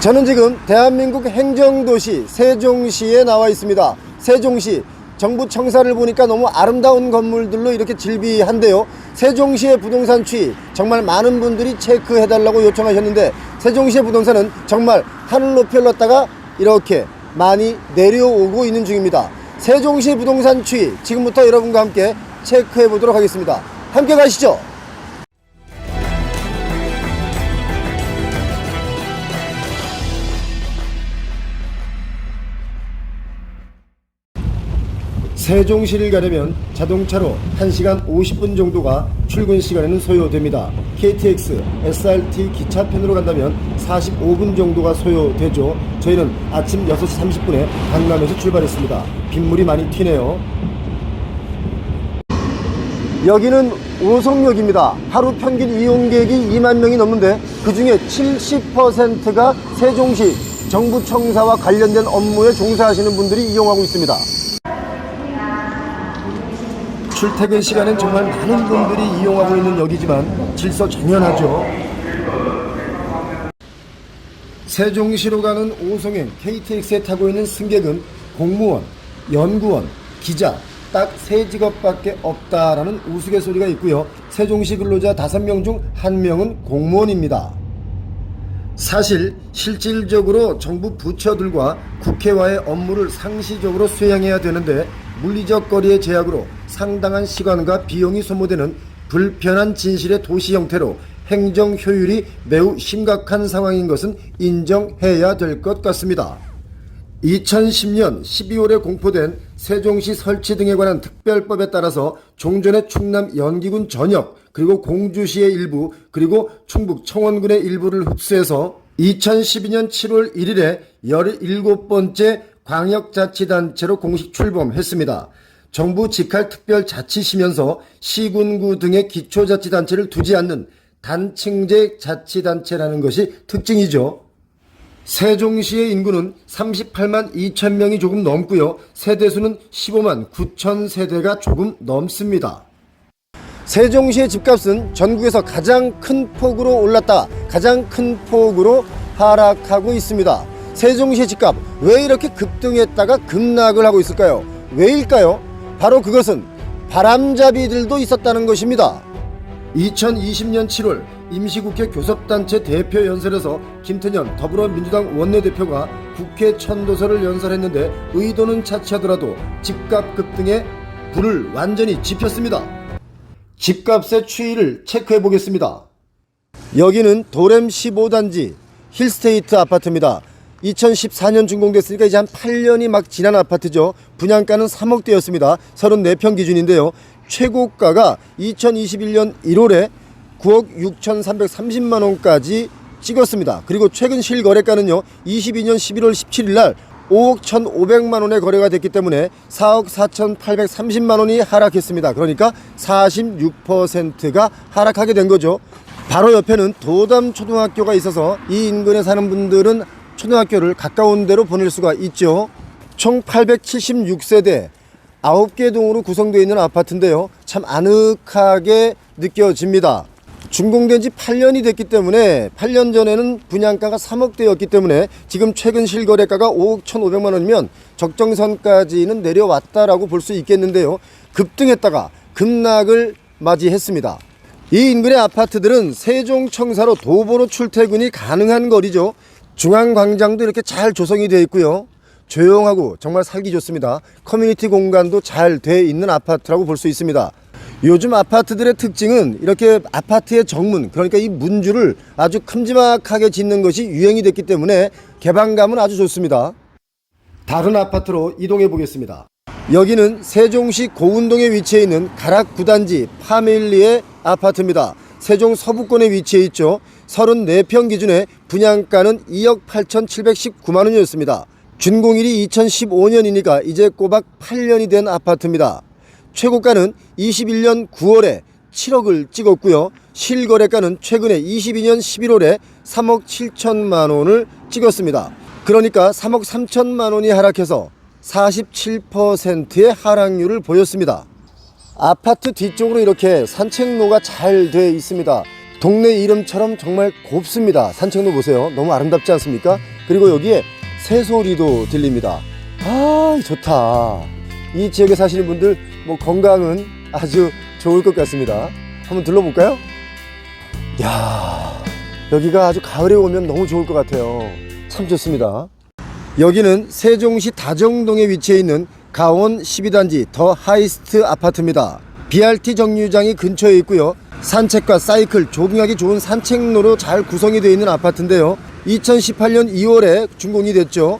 저는 지금 대한민국 행정도시 세종시에 나와 있습니다. 세종시 정부 청사를 보니까 너무 아름다운 건물들로 이렇게 질비한데요. 세종시의 부동산 추이 정말 많은 분들이 체크해달라고 요청하셨는데, 세종시의 부동산은 정말 하늘 높이 올랐다가 이렇게 많이 내려오고 있는 중입니다. 세종시 부동산 추이 지금부터 여러분과 함께 체크해 보도록 하겠습니다. 함께 가시죠. 세종시를 가려면 자동차로 1시간 50분 정도가 출근 시간에는 소요됩니다. KTX, SRT 기차편으로 간다면 45분 정도가 소요되죠. 저희는 아침 6시 30분에 강남에서 출발했습니다. 빗물이 많이 튀네요. 여기는 오송역입니다. 하루 평균 이용객이 2만 명이 넘는데 그 중에 70%가 세종시 정부청사와 관련된 업무에 종사하시는 분들이 이용하고 있습니다. 출퇴근 시간엔 정말 많은 분들이 이용하고 있는 역이지만 질서정연하죠. 세종시로 가는 오송행 KTX에 타고 있는 승객은 공무원, 연구원, 기자 딱 3직업밖에 없다라는 우스갯소리가 있고요. 세종시 근로자 5명 중 1명은 공무원입니다. 사실 실질적으로 정부 부처들과 국회와의 업무를 상시적으로 수행해야 되는데 물리적 거리의 제약으로 상당한 시간과 비용이 소모되는 불편한 진실의 도시 형태로 행정 효율이 매우 심각한 상황인 것은 인정해야 될 것 같습니다. 2010년 12월에 공포된 세종시 설치 등에 관한 특별법에 따라서 종전의 충남 연기군 전역, 그리고 공주시의 일부, 그리고 충북 청원군의 일부를 흡수해서 2012년 7월 1일에 17번째 광역자치단체로 공식 출범했습니다. 정부 직할 특별자치시면서 시군구 등의 기초자치단체를 두지 않는 단층제 자치단체라는 것이 특징이죠. 세종시의 인구는 38만 2천 명이 조금 넘고요. 세대수는 15만 9천 세대가 조금 넘습니다. 세종시의 집값은 전국에서 가장 큰 폭으로 올랐다, 가장 큰 폭으로 하락하고 있습니다. 세종시의 집값 왜 이렇게 급등했다가 급락을 하고 있을까요? 왜일까요? 바로 그것은 바람잡이들도 있었다는 것입니다. 2020년 7월 임시국회 교섭단체 대표 연설에서 김태년 더불어민주당 원내대표가 국회 천도서를 연설했는데 의도는 차치하더라도 집값 급등에 불을 완전히 지폈습니다. 집값의 추이를 체크해 보겠습니다. 여기는 도렘 15단지 힐스테이트 아파트입니다. 2014년 준공됐으니까 이제 한 8년이 막 지난 아파트죠. 분양가는 3억대였습니다. 34평 기준인데요. 최고가가 2021년 1월에 9억 6,330만원까지 찍었습니다. 그리고 최근 실거래가는요 22년 11월 17일 날 5억 1,500만원에 거래가 됐기 때문에 4억 4,830만원이 하락했습니다. 그러니까 46%가 하락하게 된 거죠. 바로 옆에는 도담초등학교가 있어서 이 인근에 사는 분들은 초등학교를 가까운 데로 보낼 수가 있죠. 총 876세대 9개 동으로 구성되어 있는 아파트인데요. 참 아늑하게 느껴집니다. 준공된 지 8년이 됐기 때문에 8년 전에는 분양가가 3억대였기 때문에 지금 최근 실거래가가 5억 1,500만원이면 적정선까지는 내려왔다라고 볼 수 있겠는데요. 급등했다가 급락을 맞이했습니다. 이 인근의 아파트들은 세종청사로 도보로 출퇴근이 가능한 거리죠. 중앙광장도 이렇게 잘 조성이 되어 있고요. 조용하고 정말 살기 좋습니다. 커뮤니티 공간도 잘 돼 있는 아파트라고 볼 수 있습니다. 요즘 아파트들의 특징은 이렇게 아파트의 정문, 그러니까 이 문줄을 아주 큼지막하게 짓는 것이 유행이 됐기 때문에 개방감은 아주 좋습니다. 다른 아파트로 이동해 보겠습니다. 여기는 세종시 고운동에 위치해 있는 가락 9단지 파밀리의 아파트입니다. 세종 서부권에 위치해 있죠. 34평 기준에 분양가는 2억 8,719만원이었습니다. 준공일이 2015년이니까 이제 꼬박 8년이 된 아파트입니다. 최고가는 21년 9월에 7억을 찍었고요. 실거래가는 최근에 22년 11월에 3억 7천만원을 찍었습니다. 그러니까 3억 3천만원이 하락해서 47%의 하락률을 보였습니다. 아파트 뒤쪽으로 이렇게 산책로가 잘 돼 있습니다. 동네 이름처럼 정말 곱습니다. 산책로 보세요. 너무 아름답지 않습니까? 그리고 여기에 새소리도 들립니다. 아, 좋다. 이 지역에 사시는 분들 뭐 건강은 아주 좋을 것 같습니다. 한번 둘러볼까요? 야, 여기가 아주 가을에 오면 너무 좋을 것 같아요. 참 좋습니다. 여기는 세종시 다정동에 위치해 있는 가온 12단지 더 하이스트 아파트입니다. BRT 정류장이 근처에 있고요. 산책과 사이클, 조깅하기 좋은 산책로로 잘 구성이 되어 있는 아파트인데요. 2018년 2월에 준공이 됐죠.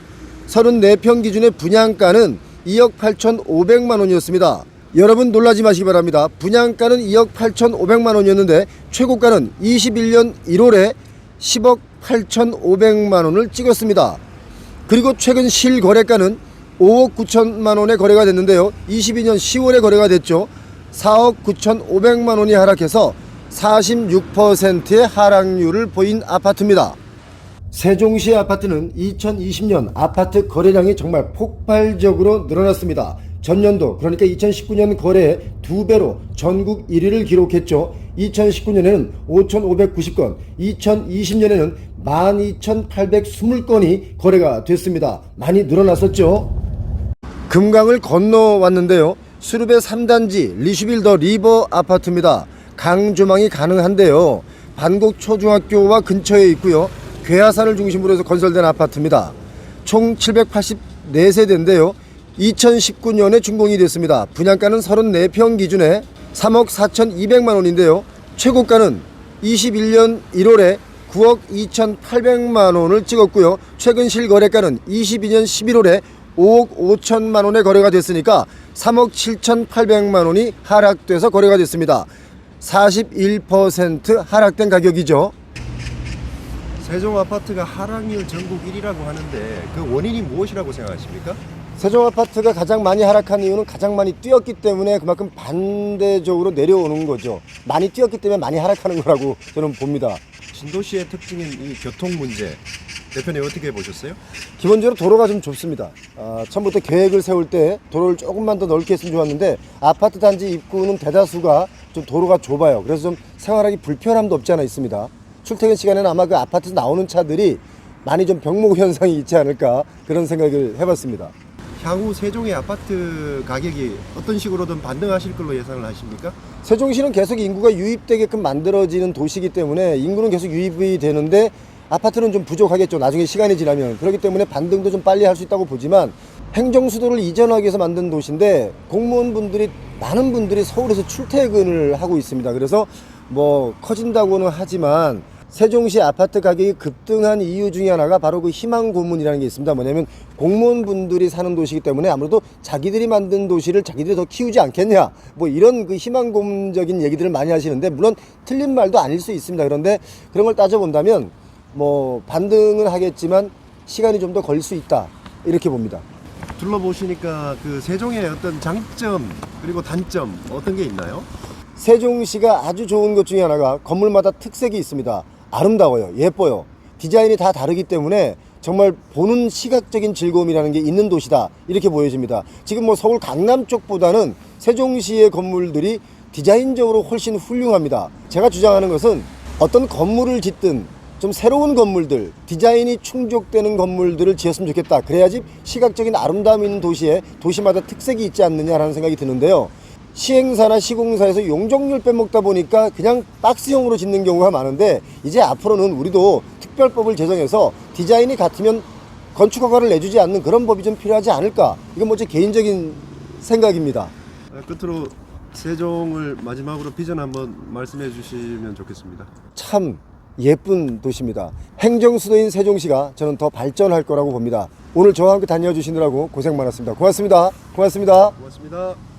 34평 기준의 분양가는 2억 8,500만 원이었습니다. 여러분 놀라지 마시기 바랍니다. 분양가는 2억 8,500만 원이었는데 최고가는 21년 1월에 10억 8,500만 원을 찍었습니다. 그리고 최근 실거래가는 5억 9천만 원에 거래가 됐는데요. 22년 10월에 거래가 됐죠. 4억 9,500만 원이 하락해서 46%의 하락률을 보인 아파트입니다. 세종시의 아파트는 2020년 아파트 거래량이 정말 폭발적으로 늘어났습니다. 전년도 그러니까 2019년 거래의 2배로 전국 1위를 기록했죠. 2019년에는 5,590건, 2020년에는 12,820건이 거래가 됐습니다. 많이 늘어났었죠. 금강을 건너왔는데요. 수룹의 3단지 리슈빌 더 리버 아파트입니다. 강조망이 가능한데요. 반곡 초중학교와 근처에 있고요. 괴하산을 중심으로 해서 건설된 아파트입니다. 총 784세대인데요. 2019년에 준공이 됐습니다. 분양가는 34평 기준에 3억 4,200만 원인데요. 최고가는 21년 1월에 9억 2,800만 원을 찍었고요. 최근 실거래가는 22년 11월에 5억 5천만 원에 거래가 됐으니까 3억 7,800만 원이 하락돼서 거래가 됐습니다. 41% 하락된 가격이죠. 세종 아파트가 하락률 전국 1위라고 하는데 그 원인이 무엇이라고 생각하십니까? 세종 아파트가 가장 많이 하락한 이유는 가장 많이 뛰었기 때문에 그만큼 반대적으로 내려오는 거죠. 많이 뛰었기 때문에 많이 하락하는 거라고 저는 봅니다. 신도시의 특징인 이 교통 문제, 대표님 어떻게 보셨어요? 기본적으로 도로가 좀 좁습니다. 처음부터 계획을 세울 때 도로를 조금만 더 넓게 했으면 좋았는데 아파트 단지 입구는 대다수가 좀 도로가 좁아요. 그래서 좀 생활하기 불편함도 없지 않아 있습니다. 출퇴근 시간에는 아마 그 아파트에서 나오는 차들이 많이 좀 병목 현상이 있지 않을까 그런 생각을 해봤습니다. 향후 세종의 아파트 가격이 어떤 식으로든 반등하실 걸로 예상을 하십니까? 세종시는 계속 인구가 유입되게끔 만들어지는 도시이기 때문에 인구는 계속 유입이 되는데 아파트는 좀 부족하겠죠. 나중에 시간이 지나면. 그렇기 때문에 반등도 좀 빨리 할 수 있다고 보지만 행정수도를 이전하기 위해서 만든 도시인데 공무원분들이 많은 분들이 서울에서 출퇴근을 하고 있습니다. 그래서 뭐 커진다고는 하지만 세종시 아파트 가격이 급등한 이유 중에 하나가 바로 그 희망 고문이라는 게 있습니다. 뭐냐면 공무원분들이 사는 도시이기 때문에 아무래도 자기들이 만든 도시를 자기들이 더 키우지 않겠냐, 뭐 이런 그 희망 고문적인 얘기들을 많이 하시는데 물론 틀린 말도 아닐 수 있습니다. 그런데 그런 걸 따져본다면 뭐 반등은 하겠지만 시간이 좀 더 걸릴 수 있다 이렇게 봅니다. 둘러보시니까 그 세종의 어떤 장점 그리고 단점 어떤 게 있나요? 세종시가 아주 좋은 것 중에 하나가 건물마다 특색이 있습니다. 아름다워요. 예뻐요. 디자인이 다 다르기 때문에 정말 보는 시각적인 즐거움이라는 게 있는 도시다 이렇게 보여집니다. 지금 뭐 서울 강남 쪽보다는 세종시의 건물들이 디자인적으로 훨씬 훌륭합니다. 제가 주장하는 것은 어떤 건물을 짓든 좀 새로운 건물들, 디자인이 충족되는 건물들을 지었으면 좋겠다. 그래야지 시각적인 아름다움 있는 도시에 도시마다 특색이 있지 않느냐라는 생각이 드는데요. 시행사나 시공사에서 용적률 빼먹다 보니까 그냥 박스형으로 짓는 경우가 많은데 이제 앞으로는 우리도 특별법을 제정해서 디자인이 같으면 건축허가를 내주지 않는 그런 법이 좀 필요하지 않을까. 이건 뭐 제 개인적인 생각입니다. 끝으로 세종을 마지막으로 비전 한번 말씀해 주시면 좋겠습니다. 참 예쁜 도시입니다. 행정수도인 세종시가 저는 더 발전할 거라고 봅니다. 오늘 저와 함께 다녀주시느라고 고생 많았습니다. 고맙습니다. 고맙습니다. 고맙습니다.